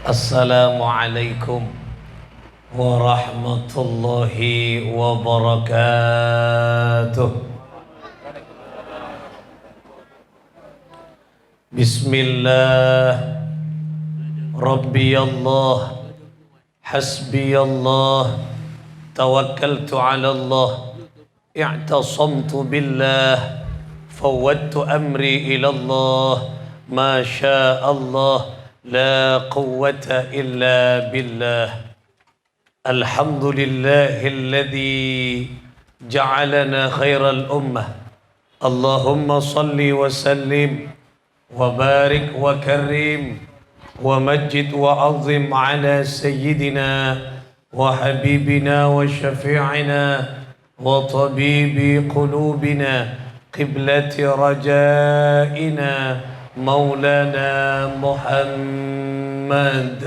Assalamualaikum warahmatullahi wabarakatuh. Bismillah, Rabbi Allah, Hasbi Allah, tawakkaltu ala Allah, i'tasamtu billah, fawwadtu amri ila Allah, ma syaa Allah, la quwwata illa billah. Alhamdulillahilladzi ja'alana khairal ummah. Allahumma salli wa sallim wa barik wa karim wa majid wa azim ala sayyidina wa habibina wa syafi'ina wa tabibi qulubina qiblati rajaina Maulana Muhammad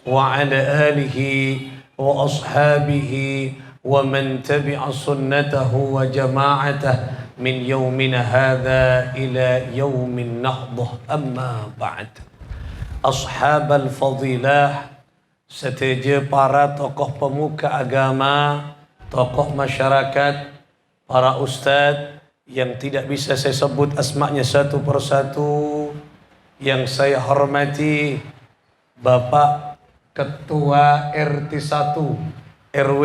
wa ala alihi wa ashabihi wa man tabi'a sunnatahu wa jama'atah min yawmina hadha ila yawmin nahdah, amma ba'd. Ashabal fadilah, seteja para tokoh pemuka agama, tokoh masyarakat, para ustadz yang tidak bisa saya sebut asma'nya satu persatu, yang saya hormati Bapak Ketua RT 1 RW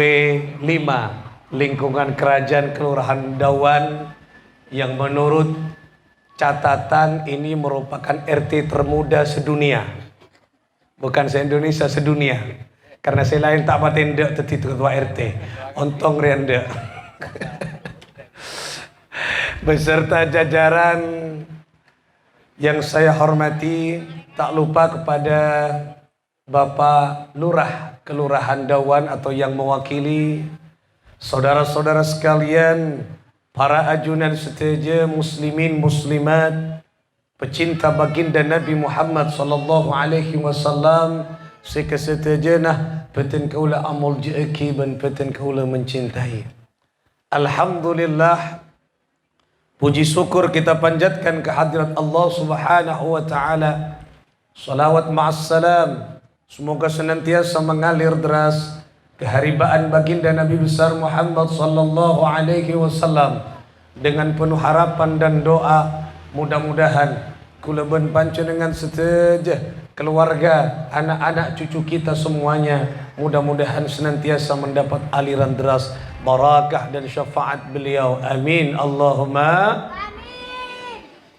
5 lingkungan Kerajaan Kelurahan Dawan, yang menurut catatan ini merupakan RT termuda sedunia. Bukan se-Indonesia, sedunia. Karena saya lain tak patendek teti ketua RT. Ontong riandek. Beserta jajaran yang saya hormati, tak lupa kepada Bapak Lurah Kelurahan Dawan atau yang mewakili, saudara-saudara sekalian, para ajunan seteja muslimin muslimat, pecinta baginda Nabi Muhammad sallallahu alaihi wasallam, sekesetejenah peten kaula amul jeeki ben peten kaula mencintai. Alhamdulillah, puji syukur kita panjatkan kehadirat Allah Subhanahu wa taala. Salawat ma'assalam semoga senantiasa mengalir deras keharibaan baginda Nabi besar Muhammad sallallahu alaihi wasallam. Dengan penuh harapan dan doa, mudah-mudahan kula ben panjenengan seteja keluarga, anak-anak cucu kita semuanya mudah-mudahan senantiasa mendapat aliran deras barakah dan syafaat beliau. Amin Allahumma amin.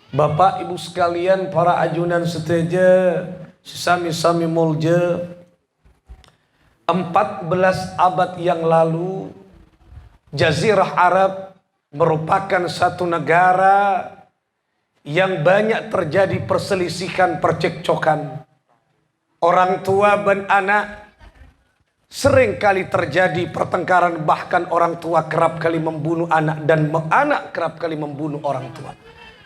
Bapak ibu sekalian, para ajunan seteja, sesami-sami mulja, 14 abad yang lalu Jazirah Arab merupakan satu negara yang banyak terjadi perselisihan, percekcokan. Orang tua dan anak sering kali terjadi pertengkaran, bahkan orang tua kerap kali membunuh anak dan anak kerap kali membunuh orang tua.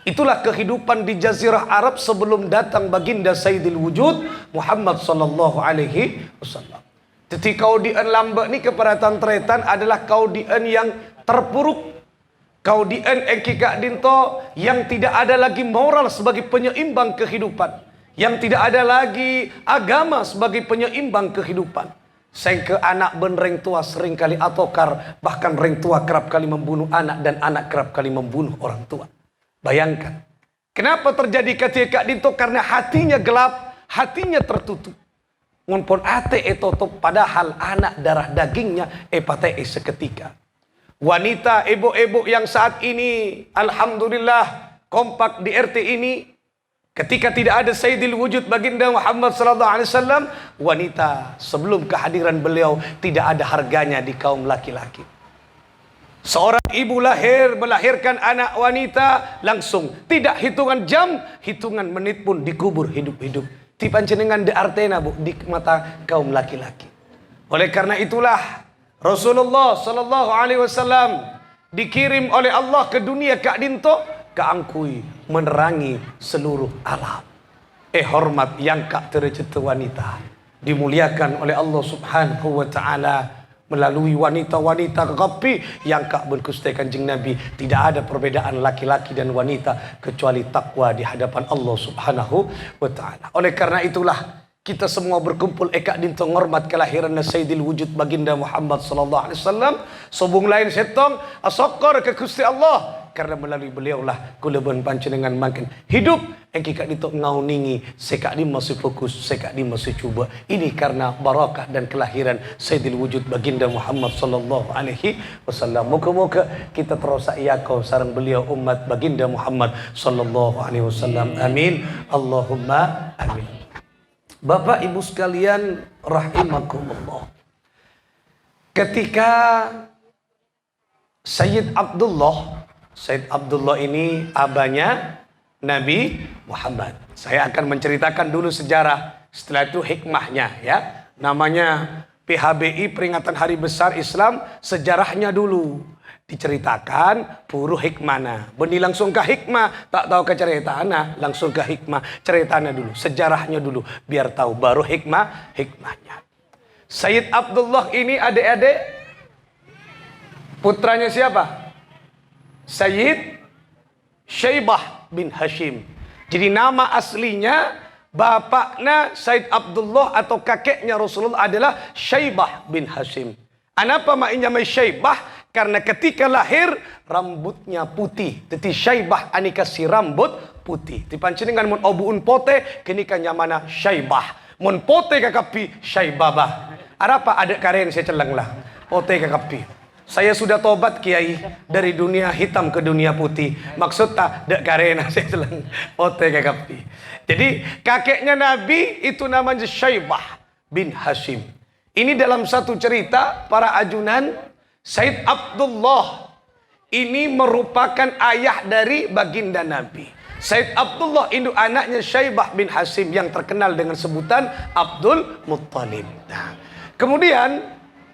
Itulah kehidupan di Jazirah Arab sebelum datang baginda Sayyidil Wujud Muhammad sallallahu alaihi wasallam. Jadi kaudian lambak ni kepada tantretan adalah kaudian yang terpuruk, kaudian ekika dinto yang tidak ada lagi moral sebagai penyeimbang kehidupan, yang tidak ada lagi agama sebagai penyeimbang kehidupan. Sehingga anak ben reng tua sering kali atokar, bahkan reng tua kerap kali membunuh anak dan anak kerap kali membunuh orang tua. Bayangkan, kenapa terjadi ketika dinto? Karena hatinya gelap, hatinya tertutup. Ngonpon ate etotop, padahal anak darah dagingnya epate seketika. Wanita, ibu-ibu yang saat ini alhamdulillah kompak di RT ini, ketika tidak ada Sayyidil Wujud baginda Muhammad sallallahu alaihi wasallam, wanita sebelum kehadiran beliau tidak ada harganya di kaum laki-laki. Seorang ibu melahirkan anak wanita, langsung tidak hitungan jam, hitungan menit pun dikubur hidup-hidup. Ti panjenengan de artena bu di mata kaum laki-laki. Oleh karena itulah Rasulullah sallallahu alaihi wasallam dikirim oleh Allah ke dunia Kak Dinto, keangkui menerangi seluruh alam. Hormat yang Kak tercipta wanita dimuliakan oleh Allah Subhanahu wa taala melalui wanita-wanita gapi yang Kak berkustai Kanjeng Nabi. Tidak ada perbedaan laki-laki dan wanita kecuali takwa di hadapan Allah Subhanahu wa taala. Oleh karena itulah kita semua berkumpul eka dinto ngormat kelahiran Sayyidil Wujud Baginda Muhammad sallallahu alaihi wasallam. Sobung lain setong asokor ke Gusti Allah, karena melalui beliaulah kula panjenengan makin hidup engkika dinto ngauningi sekak di masih fokus, sekak di masih cuba. Ini karena barakah dan kelahiran Sayyidil Wujud Baginda Muhammad sallallahu alaihi wasallam. Moga-moga kita terus iyakau sareng beliau umat Baginda Muhammad sallallahu alaihi wasallam. Amin. Allahumma amin. Bapak Ibu sekalian rahimakumullah. Ketika Sayyid Abdullah ini abahnya Nabi Muhammad. Saya akan menceritakan dulu sejarah, setelah itu hikmahnya ya. Namanya PHBI peringatan Hari Besar Islam, sejarahnya dulu diceritakan puru hikmana. Beni langsung ke hikmah, tak tahu ke ceritana, langsung ke hikmah. Ceritanya dulu, sejarahnya dulu, biar tahu baru hikmahnya. Sayyid Abdullah ini adik-adik putranya siapa? Sayyid Syaibah bin Hashim. Jadi nama aslinya bapaknya Sayyid Abdullah atau kakeknya Rasulullah adalah Syaibah bin Hashim. Kenapa maknya Syaibah? Karena ketika lahir rambutnya putih. Jadi Syaibah ani kasih rambut putih. Dipancingan mun obuun pote kenika nyamana Syaibah. Mun pote kakapi Syaibabah. Apa ada karen saya celeng lah. Pote kakapi. Saya sudah tobat kiai dari dunia hitam ke dunia putih. Maksud tak dek karen saya celeng. Pote kakapi. Jadi kakeknya Nabi itu namanya Syaibah bin Hashim. Ini dalam satu cerita para ajunan. Sayyid Abdullah ini merupakan ayah dari baginda Nabi. Sayyid Abdullah induk anaknya Syaibah bin Hashim yang terkenal dengan sebutan Abdul Muttalib. Nah, kemudian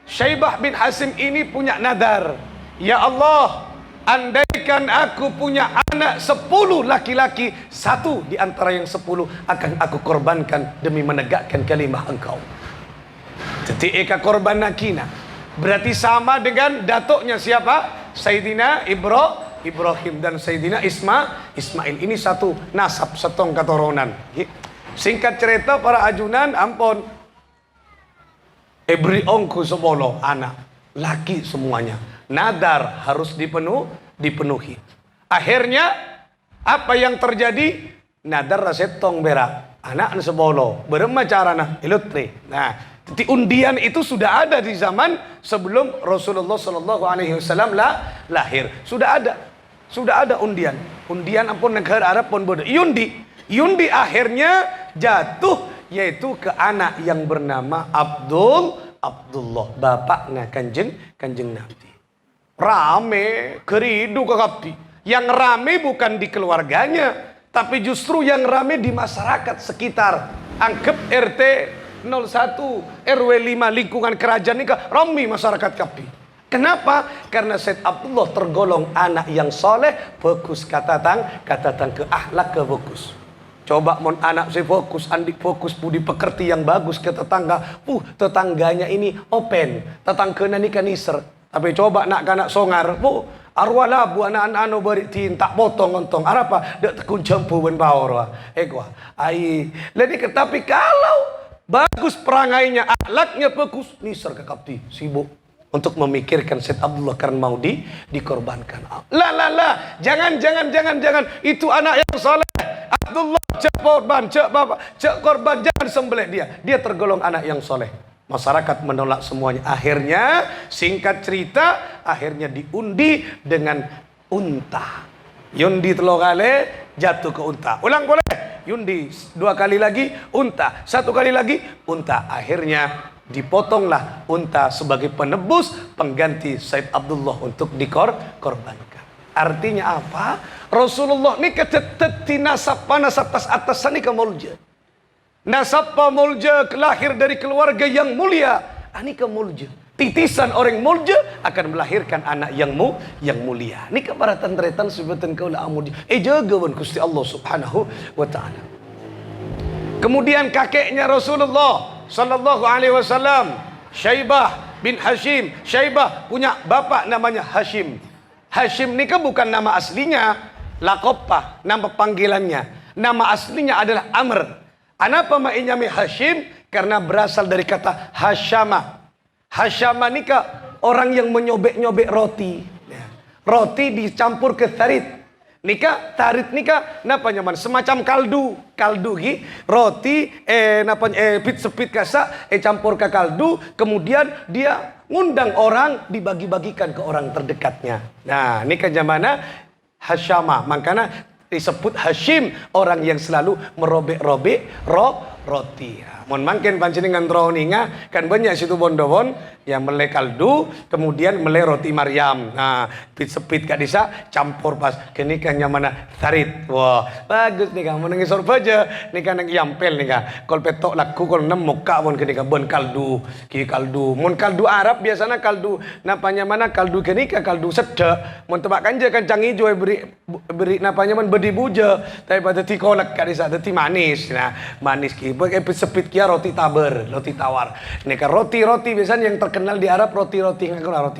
Syaibah bin Hashim ini punya nadar. Ya Allah, andaikan aku punya anak 10 laki-laki, satu di antara yang 10 akan aku korbankan demi menegakkan kalimah Engkau. Jadi eka korban nakina. Berarti sama dengan datuknya siapa? Sayyidina Ibrahim dan Sayyidina Ismail. Ini satu nasab, setong keturunan. Singkat cerita para ajunan, ampun. Ebri ongku 10 anak. Laki semuanya. Nadar harus dipenuhi. Akhirnya, apa yang terjadi? Nadar setong berak. Anak 10. Berema carana? Ilutre. Nah, jadi undian itu sudah ada di zaman sebelum Rasulullah Sallallahu Alaihi Wasallam lahir. Sudah ada undian. Undian ampun negara Arab pun bodoh. Yundi akhirnya jatuh yaitu ke anak yang bernama Abdullah, bapaknya kanjeng Nabi. Rame keridu kakapi. Yang rame bukan di keluarganya, tapi justru yang rame di masyarakat sekitar. Anggap RT 01 RW 5 lingkungan kerajaan ini ramai masyarakat kapi. Kenapa? Karena Sayyid Abdullah tergolong anak yang soleh, fokus kata tang ke akhlak ke fokus. Coba mon anak saya fokus, andik fokus budi pekerti yang bagus ke tetangga. Tetangganya ini open, tetangganya ini kaniser. Tapi coba nak songar, arwala bu anak-anak beri tin tak potong ontong. Apa? Dek tekun jampu ben bawor. Tapi kalau bagus perangainya, akhlaknya bagus, nisar ke kapti, sibuk untuk memikirkan Sayyid Abdullah karena mau dikorbankan. Jangan. Itu anak yang saleh. Abdullah cek korban, jangan sembelih dia. Dia tergolong anak yang soleh. Masyarakat menolak semuanya. Akhirnya, singkat cerita, akhirnya diundi dengan unta. Yundi 3 kali, jatuh ke unta. Ulang boleh? Yundi 2 kali lagi, unta. 1 kali lagi, unta. Akhirnya dipotonglah unta sebagai penebus pengganti Sayyid Abdullah untuk dikorbankan. Artinya apa? Rasulullah ini keteteti nasab tas atas ini ke mulja. Nasab mulja lahir dari keluarga yang mulia. Ini ke mulja. Titisan orang mulja akan melahirkan anak yang mulia. Ini kebaratan teretan sebutan kaulah amudi. Jagawan Gusti Allah Subhanahu wa taala. Kemudian kakeknya Rasulullah sallallahu alaihi wasallam, Syaibah bin Hashim. Syaibah punya bapak namanya Hashim. Hashim ini kan bukan nama aslinya, laqabah, nama panggilannya. Nama aslinya adalah Amr. Anapa mainnya Hashim? Karena berasal dari kata Hasyama. Hasyama nikah orang yang menyobek-nyobek roti. Roti dicampur ke tarit. Nikah tarit nikah napa nyaman semacam kaldu roti sepit kasa campur ke kaldu, kemudian dia ngundang orang dibagi-bagikan ke orang terdekatnya. Nah nikah zamana Hasyama, makanya disebut Hashim, orang yang selalu merobek-robek roti. Mon mangken panjenengan troninga kan banyak situ bondowon yang melek kaldu, kemudian melek roti Maryam. Nah, sepit kak disa campur pas kenikahnya mana tarit. Wah, bagus nih kan, menengi sorba aja nih kan yang yampel nih kan. Kol petok laku kol nem muka mon kenikah bon kaldu, kaldu. Mon kaldu Arab biasanya kaldu napanya mana kaldu kenikah kaldu sedek. Mon tebak kanja kancang hijau beri napanya man bedi buja, tapi pada ti kolak kak disa ti manis. Nah, manis ki, sepit roti taber, roti tawar. Nika roti-roti biasanya yang terkenal di Arab roti-roti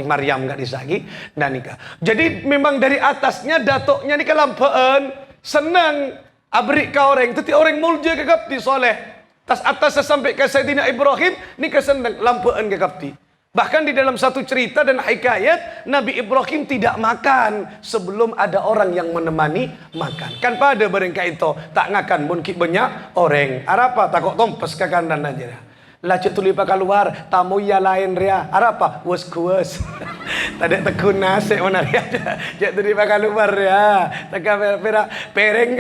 Maryam nggak disagi dan nikah. Jadi memang dari atasnya datoknya nika lampaan senang abri ka orang, teti orang mulja ke kapti soleh. Tas atasnya sampai ke Sayyidina Ibrahim nika senang lampaan ke kapti. Bahkan di dalam satu cerita dan hikayat Nabi Ibrahim tidak makan sebelum ada orang yang menemani makan. Kan pada berengka itu tak ngakan mungkin banyak orang. Arapa takut tompes ke kanan aja. Lacet tuli pa keluar tamu ya lain ria. Arapa was kuas. Tadi tekun nasi mana ria. Cek tuli pa keluar ya. Teka pera pereng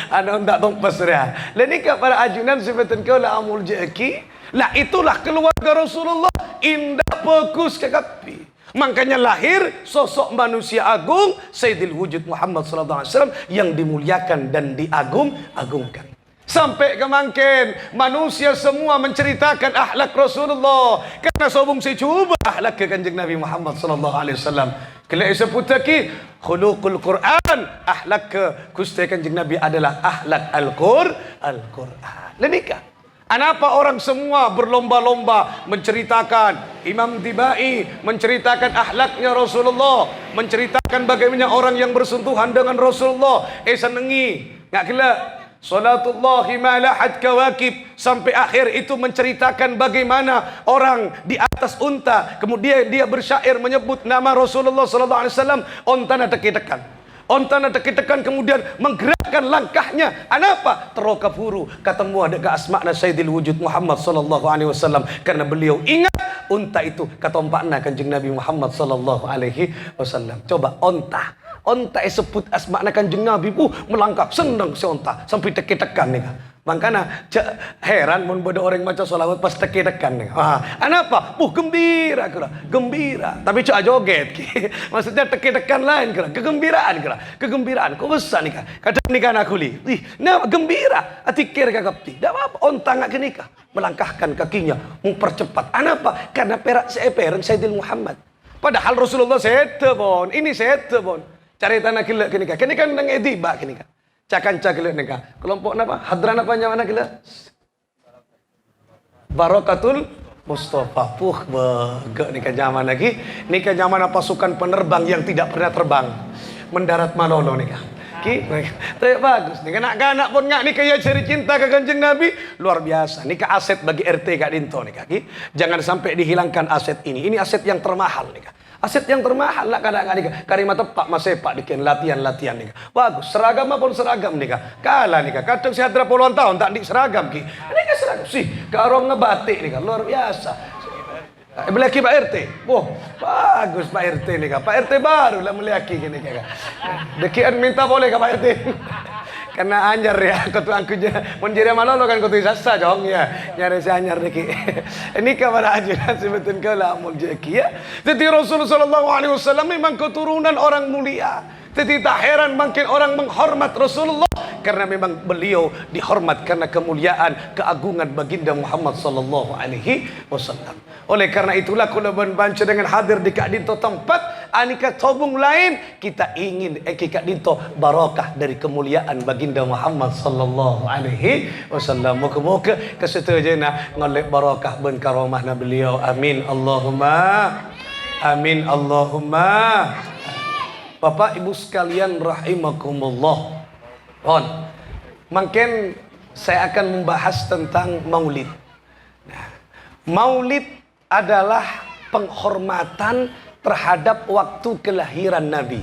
ana tak tompes ria. Leni ka para ajunan sebetul kau la amul jeki. Lah itulah keluarga Rasulullah indah fokus ke kapi. Makanya lahir sosok manusia agung Sayyidil Wujud Muhammad SAW yang dimuliakan dan diagungkan. Sampai kemangkin manusia semua menceritakan akhlak Rasulullah karena sobung si cuba akhlak ke kanjeng Nabi Muhammad SAW. Kalau sebutaki khuluqul Quran, akhlak ke kusti kanjeng Nabi adalah akhlak Al-Quran. Lenika. Kenapa orang semua berlomba-lomba menceritakan Imam Tibai, menceritakan akhlaknya Rasulullah, menceritakan bagaimana orang yang bersentuhan dengan Rasulullah senengi nggak gila salatullahi malahat kawakib, sampai akhir itu menceritakan bagaimana orang di atas unta, kemudian dia bersyair menyebut nama Rasulullah SAW, unta na teki-tekan. Onta na tekan kemudian menggerakkan langkahnya. Anapa? Terokaburu ketemu ada ke asma'na Sayyidil Wujud Muhammad sallallahu alaihi wasallam karena beliau ingat unta itu katompakna kanjeng Nabi Muhammad sallallahu alaihi wasallam. Coba onta sebut asma'na kanjeng Nabi melangkah senang si onta sampai tekan nih. Makanya heran mun bodo orang maca sholawat pas tekan nih. Anapa? Gembira kira, gembira. Tapi cak joget. Maksudnya tekan lain kira, kegembiraan. Kok besar nih kan? Kadang nikah aku li. Nah gembira. Atikir kakapti. Dak apa? Onta nggak kenikah. Melangkahkan kakinya, mempercepat. Anapa? Karena perak sepereng Sayyidil Muhammad. Padahal Rasulullah setebon. Ini setebon. Cari tanah kila kenikah. Kenikah nang ediba kenikah. Cakanca kila nikah. Kelompok apa? Hadran apa nyaman kila? Barakatul Mustafa. Begak nikah zaman lagi. Nikah zaman pasukan penerbang yang tidak pernah terbang. Mendarat malolo nikah. Tapi bagus nih, anak-anak pun nggak nih kayak cari cinta ke kanjeng Nabi luar biasa. Nih aset bagi RT Kak Dinto nih kaki. Jangan sampai dihilangkan aset ini. Ini aset yang termahal nih kak. Aset yang termahal lah kadang-kadang nih kak. Karimah tepak mas sepak dikin latihan nih kak. Bagus. Seragam pun seragam nih kak. Kalah nih kak. Kadang si hadra puluhan tahun tak di seragam ki. Ini kan seragam sih. Karong ngebatik nih kak. Luar biasa. Meliaki Pak RT, bagus Pak RT nih kak. Pak RT baru lah meliaki gini kak. Dekian minta boleh kak Pak RT. Karena anjar ya, ketua angku menjadi malolo kan ketua sasa dong ya. Nyari si anjar deki. Ini kabar ajudan sebetulnya lah muljaki ya. Jadi Rasulullah SAW memang keturunan orang mulia. Jadi tak heran makin orang menghormat Rasulullah karena memang beliau dihormat karena kemuliaan, keagungan baginda Muhammad sallallahu alaihi wasallam. Oleh karena itulah kalau banca dengan hadir di Kak Dinto tempat anika tobung lain kita ingin Kak Dinto barakah dari kemuliaan baginda Muhammad sallallahu alaihi wasallam. Moga-moga kesetujana ngoleh barakah ben karomahna beliau. Amin Allahumma. Amin Allahumma. Bapak Ibu sekalian rahimakumullah. Makin saya akan membahas tentang maulid. Nah, maulid adalah penghormatan terhadap waktu kelahiran Nabi.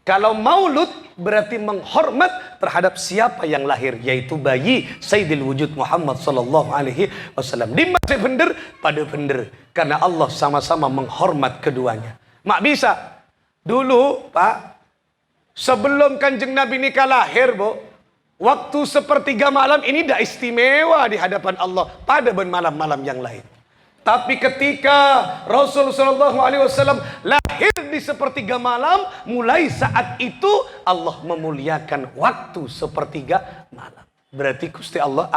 Kalau maulud berarti menghormat terhadap siapa yang lahir, yaitu bayi Sayyidil Wujud Muhammad sallallahu alaihi wasallam. Di masih bener pada bener karena Allah sama-sama menghormat keduanya. Mak bisa dulu Pak, sebelum Kanjeng Nabi nikah lahir, Bu, waktu sepertiga malam ini dah istimewa di hadapan Allah pada malam-malam yang lain. Tapi ketika Rasulullah SAW lahir di sepertiga malam, mulai saat itu Allah memuliakan waktu sepertiga malam. Berarti Gusti Allah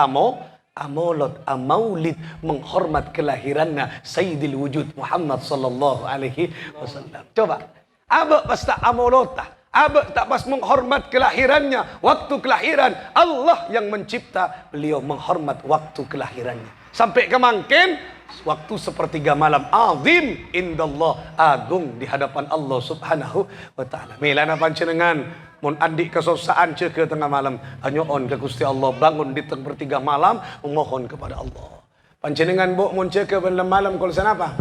amaulid menghormat kelahirannya Sayyidil Wujud Muhammad sallallahu alaihi wasallam. Coba, abak pas tak amaulod tah? Abak tak pas menghormat kelahirannya, waktu kelahiran Allah yang mencipta, beliau menghormat waktu kelahirannya. Sampai kemangkin waktu sepertiga malam azim indallah, agung di hadapan Allah subhanahu wa ta'ala. Milana panjenengan mun adik kesosaan ke tengah malam, anyoon ke Gusti Allah, bangun di tengah sepertiga malam memohon kepada Allah. Panjenengan bu mun ke malam kol apa?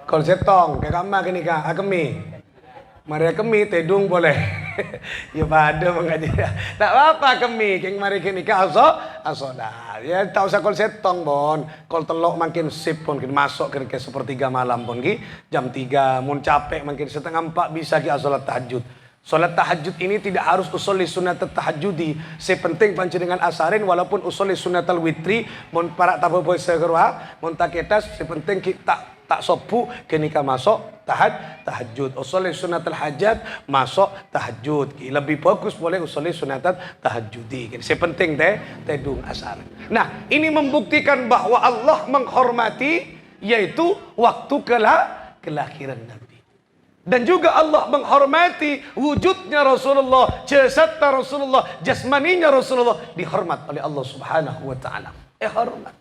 Kol setong ke kamar kini ka akemi. Mari kemi tedung boleh. Ya pada mengaji. Tak apa kemi keng mari kini ka aso dah. Ya tak usah kol setong bon. Kol telok makin sip pun kin masuk ke sepertiga malam pun ki jam 3 mun capek makin setengah 4 bisa ki salat tahajud. Salat tahajud ini tidak harus usolli sunat tahajudi. Sepenting panjenengan asarin walaupun usolli sunatal witri mun para taboboy segerwa mun taketas sepenting kita tak sopu kenika masuk tahajud. Usolli sunatul hajat masuk tahajud. Lebih bagus boleh usolli sunatul tahajudi. Saya penting tedung asar. Nah, ini membuktikan bahwa Allah menghormati yaitu waktu kelahiran Nabi. Dan juga Allah menghormati wujudnya Rasulullah, jasadnya Rasulullah, jasmaninya Rasulullah dihormat oleh Allah Subhanahu wa taala. Hormat.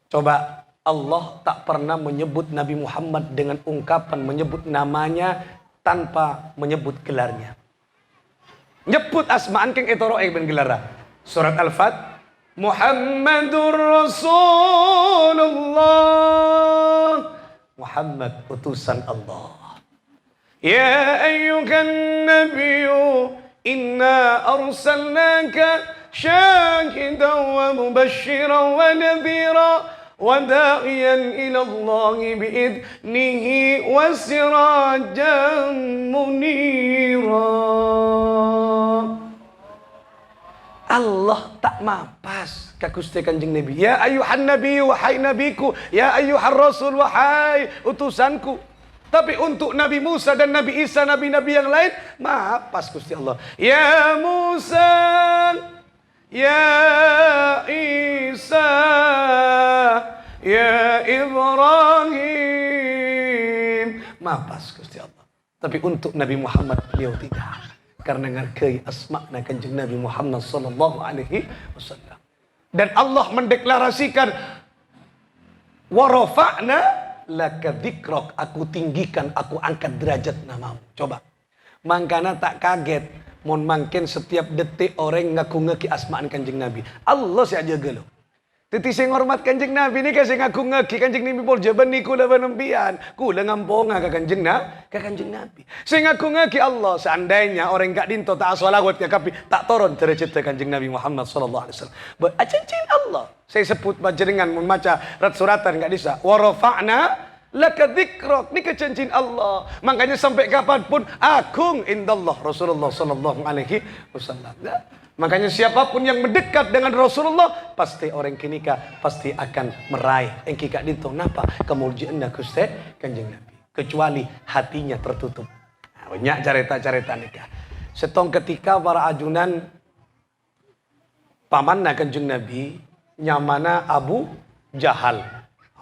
Coba, Allah tak pernah menyebut Nabi Muhammad dengan ungkapan menyebut namanya tanpa menyebut gelarnya. Nyebut asma'an keng etoro ben gelara. Surat Al-Fat, Muhammadur Rasulullah. Muhammad utusan Allah. Ya ayyuhan nabiyyu inna arsalnaka syahidan wa mubasysyiran wa nadhira وداعيا إلى الله بإذنه وسراجا منيرا. Allah tak mapas ka Gusti Kanjeng Nabi. Ya ayuhan nabi, wahai nabiku. Ya ayuhan rasul, wahai utusanku. Tapi untuk Nabi Musa dan Nabi Isa, nabi-nabi yang lain, mapas Gusti Allah. Ya Musa, ya Isa, ya Ibrahim, mapas Gusti Allah. Tapi untuk Nabi Muhammad beliau tidak, karena ngargai asma'na Kanjeng Nabi Muhammad sallallahu alaihi wasallam. Dan Allah mendeklarasikan wa rafa'na laka dzikrok, aku tinggikan, aku angkat derajat namamu. Coba, mangkana tak kaget mon mangken setiap detik orang ngaku-ngeki asma'an Kanjeng Nabi. Allah saja gelo. Titi sing hormat Kanjeng Nabi ni kasi ngaku-ngeki Kanjeng Nabi pol jaban ni kula banempian. Kula ngamponga ka Kanjeng Nabi. Sing ngaku-ngeki Allah, seandainya orang gak dinto tak sholawat ya kapi tak turun derajat Kanjeng Nabi Muhammad sallallahu alaihi wasallam. Acincin Allah. Saya sebut panjenengan mun maca suratan gak bisa. Wa rafa'na laka dzikrok, ni kecencin Allah. Makanya sampai kapanpun agung indallah Rasulullah sallallahu alaihi wasallam. Makanya siapapun yang mendekat dengan Rasulullah pasti orang kinika pasti akan meraih engki kak dinto napa kemuliaan Gusti Kanjeng Nabi, kecuali hatinya tertutup. Nah, banyak cerita-cerita nikah. Setong ketika para ajunan pamanna Kanjeng Nabi nyamana Abu Jahal.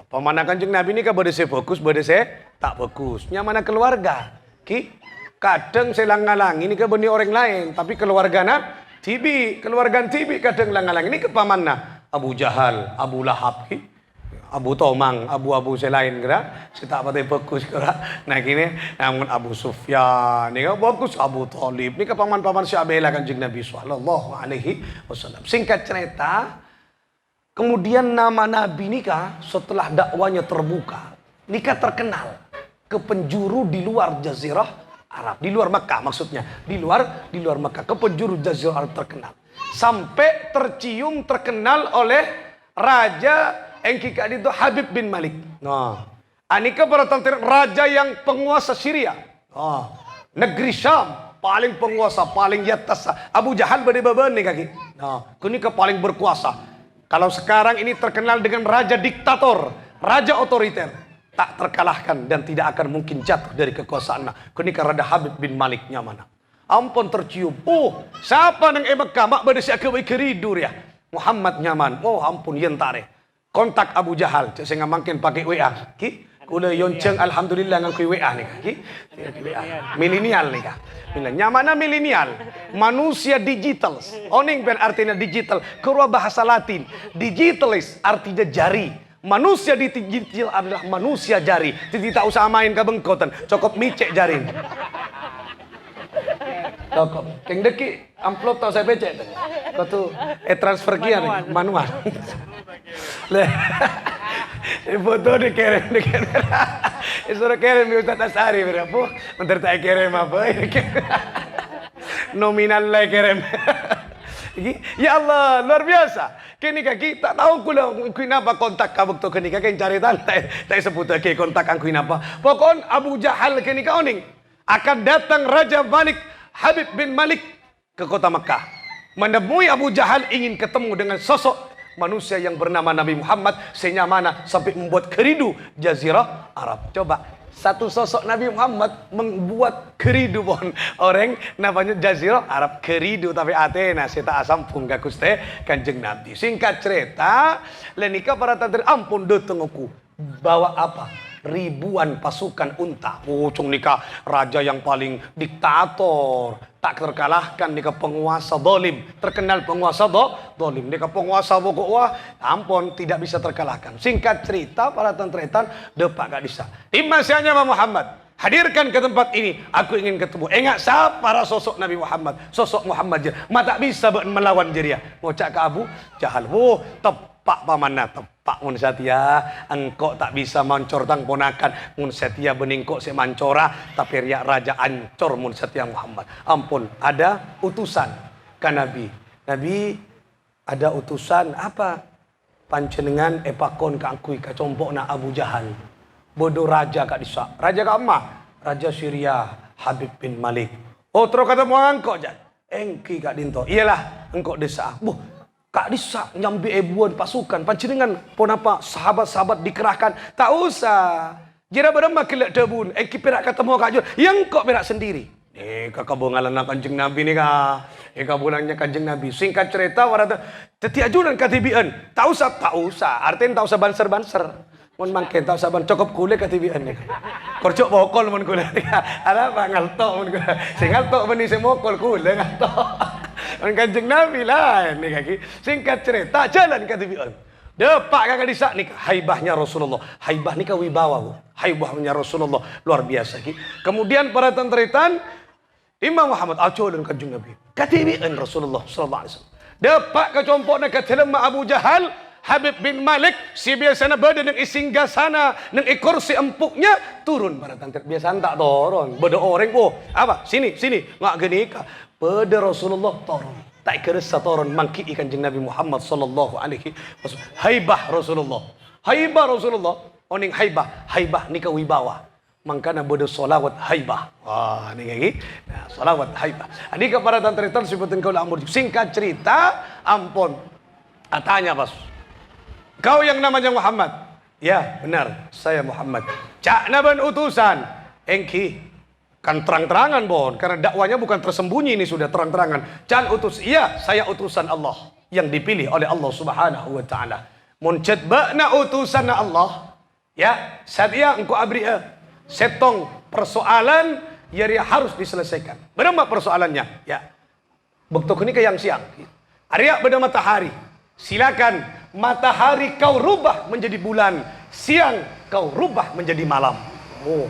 Pamanna Kanjeng Nabi ini ka bade se fokus, bade se tak fokus. Nyamana keluarga. Ki kadang selang-ngalang ini ke bani orang lain, tapi keluargana keluarga Tibi kadang lang-lang ini ke pamanna Abu Jahal, Abu Lahab. Abu Tomang, abu-abu selain kira, kita apa fokus kira. Nah kini, namun Abu Sufyan, ni kan fokus Abu Talib, ni kan paman-paman Syabela Kanjeng Nabi Sallallahu Alaihi Wasallam. Singkat cerita, kemudian nama Nabi nikah setelah dakwanya terbuka, nikah terkenal ke penjuru di luar Jazirah Arab, di luar Makkah maksudnya, di luar Makkah, ke penjuru Jazirah Arab terkenal, sampai tercium terkenal oleh raja Engkika itu Habib bin Malik. Nah, anika para tantri raja yang penguasa Syria. Negeri Syam paling penguasa, paling yatas. Abu Jahal bade-baban nih kaki. Nah, kunika paling berkuasa. Kalau sekarang ini terkenal dengan raja diktator, raja otoriter, tak terkalahkan dan tidak akan mungkin jatuh dari kekuasaan. Kunika Raja Habib bin Malik nyamana. Ampun tercium. Oh, siapa nang Mekah mak bade sia kewe keridur ya. Muhammad nyaman. Oh, ampun yentare. Kontak Abu Jahal, saya ngamakin pakai WA. Ki, kula yonceng alhamdulillah ngangkui WA nih, ki. Milenial nih kah? Nyamana milenial, manusia digital. Oning pen artinya digital. Kerua bahasa Latin, digitalis artinya jari. Manusia digital adalah manusia jari. Jadi tak usah main ke bengkotan, cukup micek jari. Cukup. Keng deki amplop tau saya becek. Kau transfer kia nih, manual. Foto dikirim. Suruh kirim di Ustaz Asari berapa? Bentar tak kirim apa? Nominal lah kirim. Ya Allah, luar biasa. Kini kaki tak tahu kenapa kontak kabuk tu kini kaki cari tak sebut lagi kontak aku kenapa. Pokon Abu Jahal kini kau ning akan datang Raja Malik Habib bin Malik ke kota Makkah. Menemui Abu Jahal ingin ketemu dengan sosok manusia yang bernama Nabi Muhammad, senyamana sampai membuat keridu Jazirah Arab. Coba, satu sosok Nabi Muhammad membuat keridu pun orang namanya Jazirah Arab keridu, tapi Athena seta asam punggah kuste Kanjeng Nabi. Singkat cerita, lenika para tantri ampun dateng aku bawa apa? Ribuan pasukan unta. Oh, cung nikah raja yang paling diktator, tak terkalahkan nikah penguasa dolim, terkenal penguasa dolim, nikah penguasa pokok wah, ampun tidak bisa terkalahkan. Singkat cerita para tantretan depak gak bisa. Dimasianya Muhammad, hadirkan ke tempat ini, aku ingin ketemu. Ingat siapa sosok Nabi Muhammad, sosok Muhammad je. Mata bisa melawan dia. Ngocak ke Abu Jahal. Oh, tepak pamanna, tepak mun Satya, engkau tak bisa mancor tang ponakan. Mun Satya beningkok se mancora, tapi riak raja ancor mun Satya Muhammad. Ampun, ada utusan ke Nabi. Nabi ada utusan apa? Pancenengan epakon ka angkui ka compokna Abu Jahal. Bodoh raja kak disa. Raja kak emak? Raja Syria Habib bin Malik. Oh, terus kata mau engkau jan. Engki kak dinto. Iyalah, engkau desa. Buh, kak disa nyambi ebuan pasukan. Pancenengan pun apa? Sahabat-sahabat dikerahkan. Tak usah. Jira beremah kelak debun. Engki perak ketemu kak jur. Yang kok perak sendiri. Kakak bongalan Kanjeng Nabi ni kak. Kabulangnya Kanjeng Nabi. Singkat cerita warata. Tetiajunan katibian. Tak usah. Artinya tak usah banser-banser. Mun mangke tak usah cukup kulit katibian ni. Korcok bokol mun kulit. Ada apa ngaltok mun kulit. Sing ngaltok beni sing mokol kulit ngaltok. Mun Kanjeng Nabi lah ni kaki. Singkat cerita jalan katibian. Depak kakak disak ni haibahnya Rasulullah. Haibah ni ka wibawa. Haibahnya Rasulullah luar biasa ki. Kemudian para tentretan Imam Muhammad aco dan Kanjeng Nabi. Katibian Rasulullah sallallahu alaihi wasallam. Depak ka compokna ka telema Abu Jahal Habib bin Malik, si biasanya berada dengan isingga sana, dengan kursi empuknya, turun para tantri. Biasanya tak turun, beda orang, oh, apa, sini, ngak geni ka. Pada Rasulullah turun, tak kerasa turun, mangki Kanjeng Nabi Muhammad sallallahu alaihi wasallam. Haibah Rasulullah, oning haibah ni wibawa. Mangkana bodoh solawat haibah. Wah, ni lagi. Nah, solawat haibah. Ini kepada tantri sebutin kau amur. Singkat cerita, ampun. Tanya bos. Kau yang namanya Muhammad? Ya, benar. Saya Muhammad. Cak naban utusan. Engki. Kan terang-terangan, Bon. Karena dakwanya bukan tersembunyi, ini sudah terang-terangan. Can utus. Iya, saya utusan Allah. Yang dipilih oleh Allah subhanahu wa ta'ala. Muncet bakna utusan Allah. Ya, saat ia engkau abri. Setong persoalan yang harus diselesaikan. Berapa persoalannya? Ya. Bektok ini ke yang siang. Arya pada matahari. Silakan matahari kau rubah menjadi bulan, siang kau rubah menjadi malam. Oh,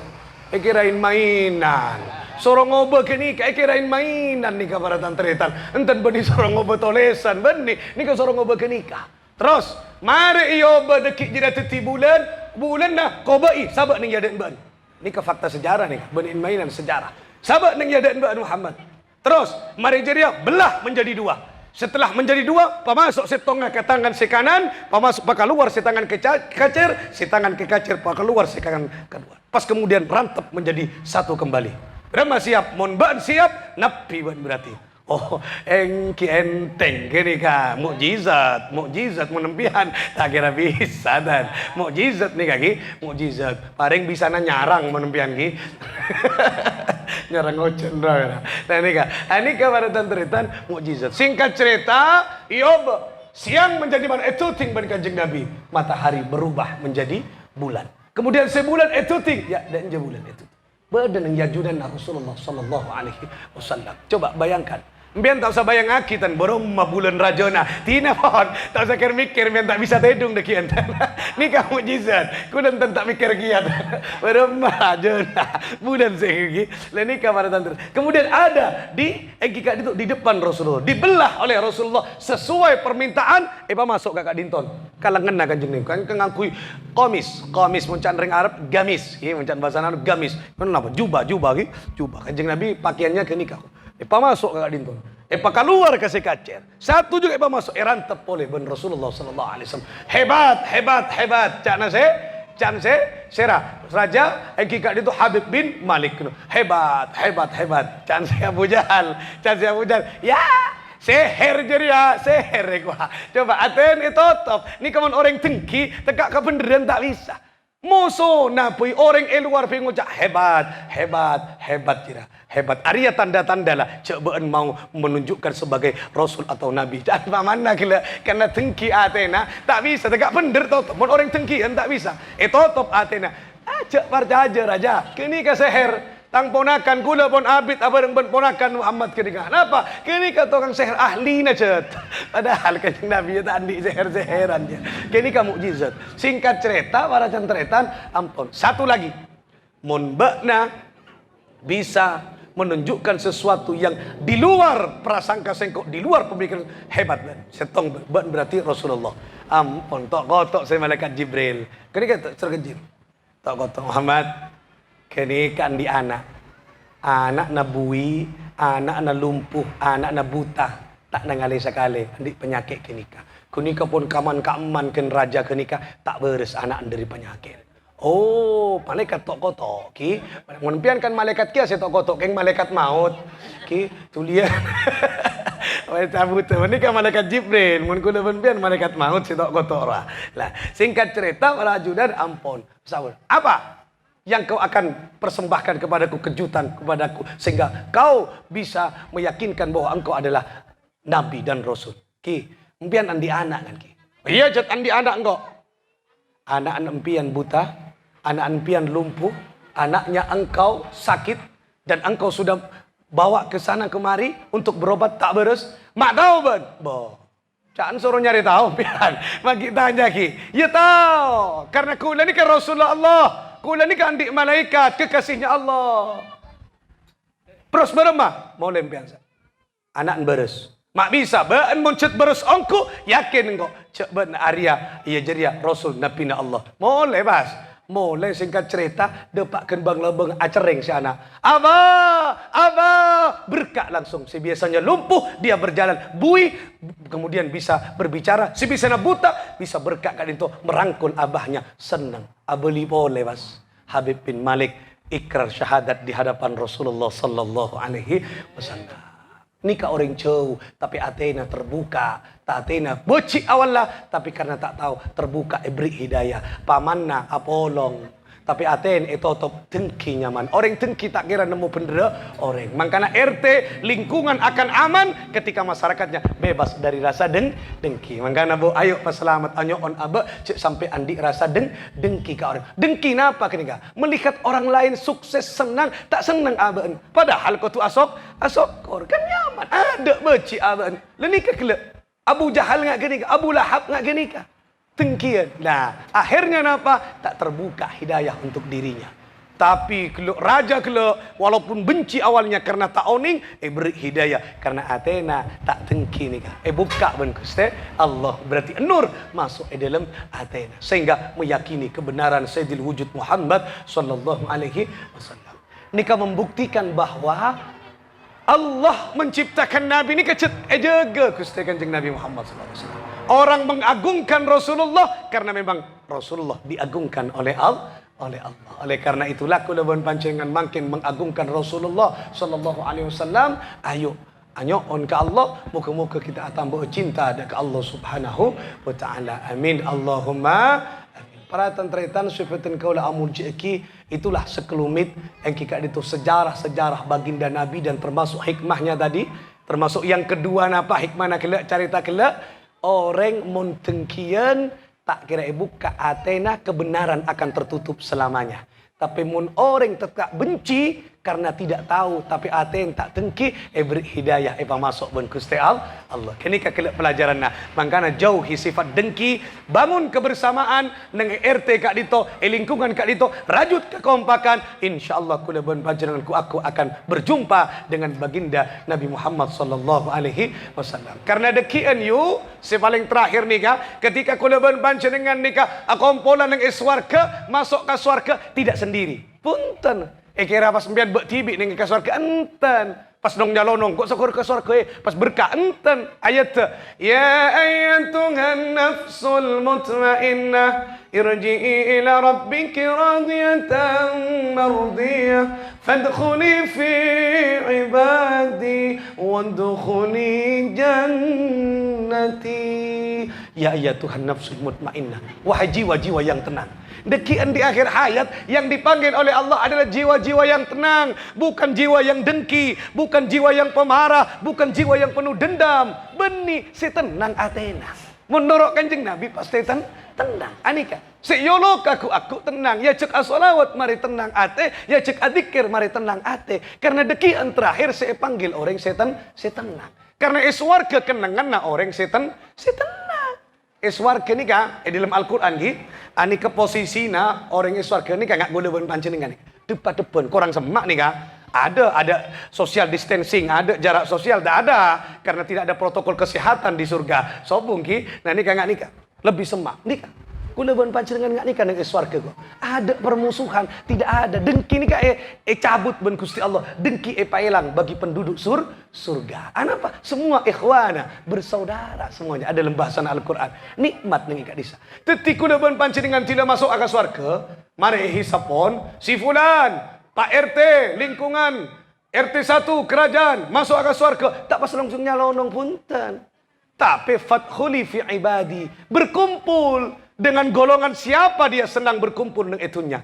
kirain mainan. Sorong oba kini kirain mainan nikah para tantretan. Enten beni sorong oba tolesan beni nikah sorong oba kenikah. Terus mari iyo bedekik jeda teti bulan nah kobai sabak ning yaden ban. Nikah fakta sejarah nih, beni mainan sejarah. Sabak ning yaden ban Muhammad. Terus mari jadi belah menjadi dua. Setelah menjadi dua, pamasuk si tongah ke tangan si kanan, pamasuk pak keluar si tangan ke kacir, si tangan ke kacir pak keluar si tangan kedua. Pas kemudian rantep menjadi satu kembali. Berapa siap? Mon ban siap, napi ban berarti. Oh, engki enteng kini ka, mukjizat menempian tak kira bisa dan mukjizat nih kaki, mukjizat. Paling bisa nyarang menempian ki. Nyarang ngocen dah. Nah ini pada tantretan mukjizat. Singkat cerita, Hiob siang menjadi malam itu ting ban kanjeng Nabi, matahari berubah menjadi bulan. Kemudian sebulan itu ting, ya dan bulan itu. Badan yang yajudan Rasulullah sallallahu alaihi wasallam. Coba bayangkan. Mbian tak usah bayang akitan borong bulan rajona. Tina pohon tak usah mikir mbian tak bisa tedung dekian. Ni kamu mukjizat. Ku dan tak mikir kiat. Borong rajona bulan sehigi. Leni kamar tante. Kemudian ada di itu di depan Rasulullah. Dibelah oleh Rasulullah sesuai permintaan. Masuk kakak dinton. Kalangan nak kanjeng ni. Kan ngakui komis muncan ring Arab gamis. Muncan bahasa Arab gamis. Kenapa? Jubah ki. Jubah. Kanjeng Nabi pakaiannya ke nikah. Masuk kakak dinton. Keluar ke si kacir. Satu juga masuk. Rantep oleh ben Rasulullah sallallahu alaihi wasallam. Hebat. Can Serah Raja Kika itu Habib bin Malik. Hebat. Can saya Abu Jahal. Ya, seher jadi ya, seher gua. Coba aten itu top. Ni kawan orang tengki, tegak kebenaran tak bisa. Musuh napui orang luar pengucap hebat kira. Hebat. Arya tanda-tanda lah. Cobaan mau menunjukkan sebagai Rasul atau Nabi. Dan mana gila. Karena tengki Athena. Tak bisa. Tegak bener totop. Orang tengki kan tak bisa. Totop Athena. Cek parjaja raja. Kini ke seher. Tang ponakan gula pon abid abareng ponakan Muhammad kenika. Kenapa? Kenika tukang seher ahli na cet. Padahal kanjeng Nabi tak andi seher-seheran dia. Kenika mukjizat. Singkat cerita para cantretan ampun. Satu lagi. Mun bakna bisa menunjukkan sesuatu yang di luar prasangka sengkok, di luar pemikiran hebat. Setong berarti Rasulullah. Ampun tok kotok saya malaikat Jibril. Kenika terkejut. Tok kotok Muhammad. Kini kan di anak na bui, anak na lumpuh, anak na buta, tak nangali sekali, andi penyakit kenika. Kunika pun kaman ken raja kenika tak beres anak dari penyakit. Oh, malaikat tok kotok ki, menimpian kan malaikat kia si tok kotok keng malaikat maut ki tulia. Wes cabut, ini kan malaikat Jibril, mun kula penpian malaikat maut si tok kotok lah. Singkat cerita para ajudan ampun, sabar. Apa? Yang kau akan persembahkan kepadaku, kejutan kepadaku, sehingga kau bisa meyakinkan bahwa engkau adalah Nabi dan Rasul. Ki, empian andi anak kan ki? Iya jat andi anak engkau. Anak empian buta, anak empian lumpuh, anaknya engkau sakit dan engkau sudah bawa ke sana kemari untuk berobat tak beres. Mak tahu ban? Jangan suruh nyari tahu pian. Mak kita tanya ki. Ya tahu, karena kula ni kan Rasulullah Allah. Kula ni kan adik malaikat, kekasihnya Allah. Terus beremah, mau lempian sa. Anak beres. Mak bisa, baan muncet beres ongku, yakin engkau. Cek ban Arya, iya jeria Rasul Nabi Allah. Boleh bas. Mulai singkat cerita, depakkan bang lebeng acereng si anak. Abah, berkak langsung. Si biasanya lumpuh, dia berjalan bui, kemudian bisa berbicara. Si biasanya buta, bisa berkak kan itu merangkul abahnya. Senang. Abeli boleh mas. Habib bin Malik ikrar syahadat di hadapan Rasulullah sallallahu alaihi wasallam. Nikah orang jauh, tapi Athena terbuka. Tak Athena bocik awal lah, tapi karena tak tahu terbuka beri hidayah. Pamanna apolong. Tapi Athena itu top dengki nyaman. Orang dengki tak kira nemu bendera orang. Makanya RT lingkungan akan aman ketika masyarakatnya bebas dari rasa dengki. Makanya bu ayo pas selamat anyo on abe cek sampai andi rasa dengki ke orang. Dengki napa kenika? Melihat orang lain sukses senang tak senang abe. Padahal kau tu asok kor kan nyaman. Ada beci abe. Leni kekelak. Abu Jahal ngak gini ka, Abu Lahab ngak gini ka. Tengkian. Nah, akhirnya apa? Tak terbuka hidayah untuk dirinya. Tapi kalau raja kalau walaupun benci awalnya karena tak oning, beri hidayah karena Athena tak tengki ni kan. Buka ben Gusti Allah berarti nur masuk dalam Athena sehingga meyakini kebenaran Sayyidil Wujud Muhammad sallallahu alaihi wasallam. Nika membuktikan bahwa Allah menciptakan Nabi ni kecet jaga Gusti Kanjeng Nabi Muhammad sallallahu alaihi wasallam. Orang mengagungkan Rasulullah karena memang Rasulullah diagungkan oleh Allah. Oleh karena itulah kula pun panjenengan makin mengagungkan Rasulullah sallallahu alaihi wasallam. Ayo on ke Allah, muka-muka kita tambah cinta ke Allah Subhanahu wa taala. Amin Allahumma amin. Para tentretan sifatin kaula amul jeki, itulah sekelumit yang kita itu sejarah baginda Nabi dan termasuk hikmahnya tadi, termasuk yang kedua napa hikmah nak cerita kelak orang montengkian tak kira buka Athena kebenaran akan tertutup selamanya. Tapi mun orang tetap benci karena tidak tahu, tapi Athena tak tengki, beri hidayah, masuk ben Gusti Allah. Kini kakilak pelajaran nah. Makanya jauhi sifat dengki, bangun kebersamaan dengan RT kak dito, lingkungan kak dito, rajut kekompakan. InsyaAllah kula ben panjenenganku aku akan berjumpa dengan baginda Nabi Muhammad sallallahu alaihi wasallam. Karena dekian you, si paling terakhir nika, ketika kula ben panjenengan nika, akompolan ng iswarga, masuk ke swarga tidak sendiri. Punten. Kira pas mbian bek tibi ning ke surga enten. Pas dong nyalonong kok syukur ke surga pas berkah enten. Ayat ya ayyatuhan nafsul mutmainnah irji'i ila rabbiki radiyatan mardiyah fadkhuli fi ibadi wadkhuli jannati. Ya ayyatuhan nafsul mutmainnah, wahai jiwa-jiwa yang tenang. Dekian di akhir hayat yang dipanggil oleh Allah adalah jiwa-jiwa yang tenang, bukan jiwa yang dengki, bukan jiwa yang pemarah, bukan jiwa yang penuh dendam. Beni si tenang Athena. Menurut Kanjeng Nabi pasti tenang. Anika si yolok aku tenang. Ya cek as-salawat mari tenang ate, ya cek adzikir mari tenang ate. Karena dekian terakhir saya panggil orang setan tenang. Karena iswarga kenangan na orang setan tenang. Iswarga ni ka dalam Al-Quran ni ani ke posisi na orang iswarga ni ka nggak boleh panjenengan ni depan korang semak ni ka ada social distancing, ada jarak sosial, tak ada karena tidak ada protokol kesehatan di surga. Sobung ki nah ni ka nggak ni ka lebih semak ni ka kula bon panjenengan nggak nikah dengan iswarga kok. Ada permusuhan, tidak ada. Dengki ni ka cabut ben Gusti Allah. Dengki paelang bagi penduduk surga. Apa? Semua ikhwana, bersaudara semuanya. Ada dalam bahasan Al-Qur'an. Nikmat ning ka disa. Teti kula bon panjenengan tidak masuk ke surga, mari hisapon si fulan, Pak RT lingkungan RT 1 kerajaan masuk ke surga. Tak pas langsung nyalonong punten. Tapi fadkhuli fi ibadi, berkumpul dengan golongan siapa dia senang berkumpul dengan itunya.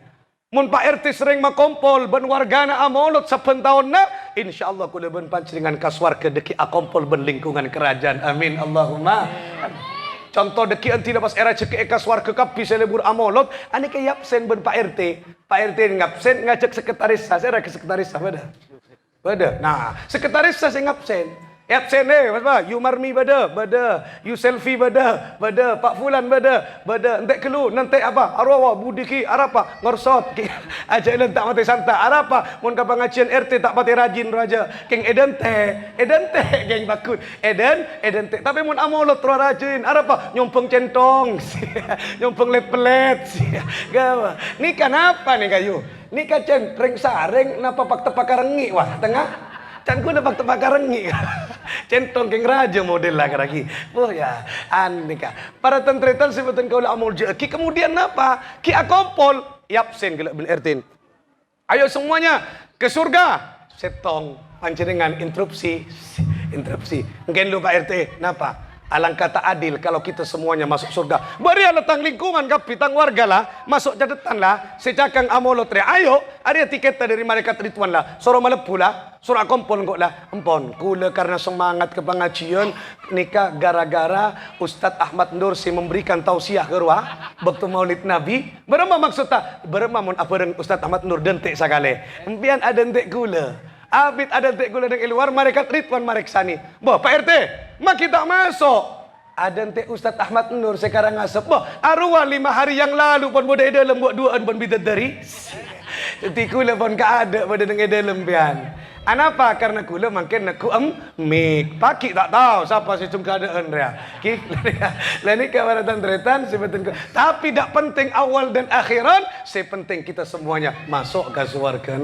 Mun Pak RT sering makompol ben wargana amolot saben taonna, insyaallah kula ben panjenengan ka swarga deki akompol ben lingkungan kerajaan. Amin Allahumma. Contoh deki anti pas era cek ka swarga kapi selebur amolot, ane ke absen ben Pak RT. Pak RT ngabsen ngajak sekretaris saya ke sekretaris beda. Nah, sekretaris saya ngabsen. Absen apa? You marmi bada, you selfie bada, Pak Fulan bada, entek kelu, nanti apa? Arwah budi ki arapa ngorsot ki. Aja tak mati santa arapa? Mun ka pengajian RT tak mati rajin raja. Keng edente geng bakut. Eden te. Tapi mun amolot ro rajin arapa? Nyompong centong. Nyompong let-pelet. Gawa. Ni kenapa nih kayu? Ni kacen reng sareng napa pak tepakarengi wah tengah. Can ku dapat tepakarengi. Centong keng raja model lah lagi. Oh ya, anika. Para tentretan sebutan kau lah amul jeki. Kemudian apa? Ki akompol. Yapsen gelak bin Ertin. Ayo semuanya ke surga. Setong panjenengan interupsi. Mungkin lupa RT. Napa? Alangkah tak adil kalau kita semuanya masuk surga. Bari letang lingkungan kapitang warga lah, masuk catatan lah, secakang amolot re. Ayo, ada tiket dari malaikat Ridwan lah. Suruh malepu lah, suruh kompon kok lah. Empon, kula karena semangat ke pengajian nikah gara-gara Ustadz Ahmad Nursi memberikan tausiah ke ruah waktu Maulid Nabi. Berapa maksudnya? Berapa mun apa Ustadz Ahmad Nur dentek sakale. Empian ada dentek kula. Abid ada tek gula dengan luar malaikat Ridwan mareksani. Bah Pak RT, mak kita masuk. Ada ente Ustaz Ahmad Nur sekarang ngasep. Boh, arwah 5 hari yang lalu pun bodai dalam buat duaan pun bidadari. Jadi kula pun ka ada pada dengan dalam pian. Anapa? Karena kula makin aku mik. Paki tak tahu siapa si cung keadaan dia. Ki lani kawan tantretan sebetulnya. Tapi tak penting awal dan akhiran, sepenting kita semuanya masuk ke surga.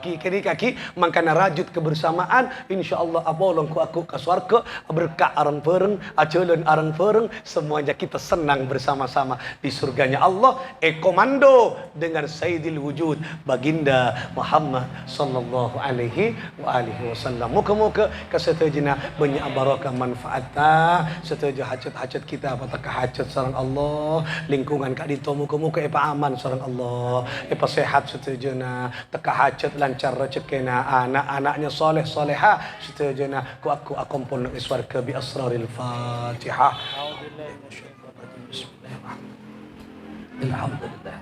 Kini kaki makana rajut kebersamaan insyaallah abolong ku aku ke surga berkah arang pereng aculun arang pereng semuanya kita senang bersama-sama di surganya Allah komando dengan Sayyidil Wujud baginda Muhammad sallallahu alaihi wasallam. Muka-muka kesetujuna banyak barakah manfaatah setuju hajat-hajat kita apakah hajat sareng Allah lingkungan kak dito muka-muka aman sareng Allah sehat setujuna teka hajat lancar rezekina anak-anaknya soleh soleha setujuna ku aku akompon nang iswarga bi asraril Fatihah. Alhamdulillah.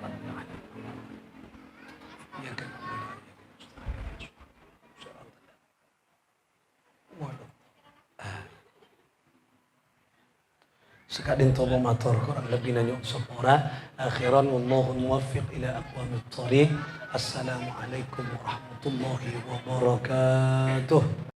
Sekadin tobo matur kurang lebih nanya sepura akhiran wallahu muwaffiq ila aqwamit thariq. Assalamualaikum warahmatullahi wabarakatuh.